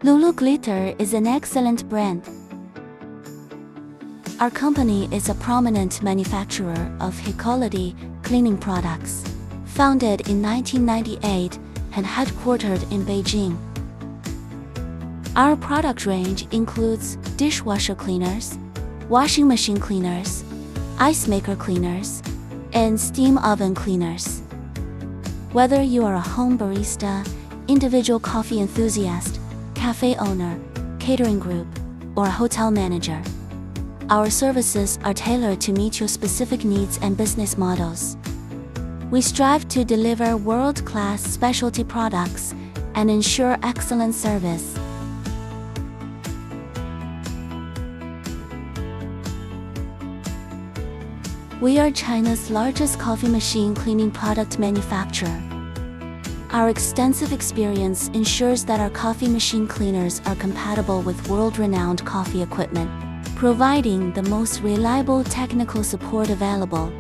Living-luluglitter is an excellent brand. Our company is a prominent manufacturer of high-quality cleaning products, founded in 1998 and headquartered in Beijing. Our product range includes dishwasher cleaners, washing machine cleaners, ice maker cleaners, and steam oven cleaners. Whether you are a home barista, individual coffee enthusiast, cafe owner, catering group, or a hotel manager, our services are tailored to meet your specific needs and business models. We strive to deliver world-class specialty products and ensure excellent service. We are China's largest coffee machine cleaning product manufacturer. Our extensive experience ensures that our coffee machine cleaners are compatible with world-renowned coffee equipment, providing the most reliable technical support available.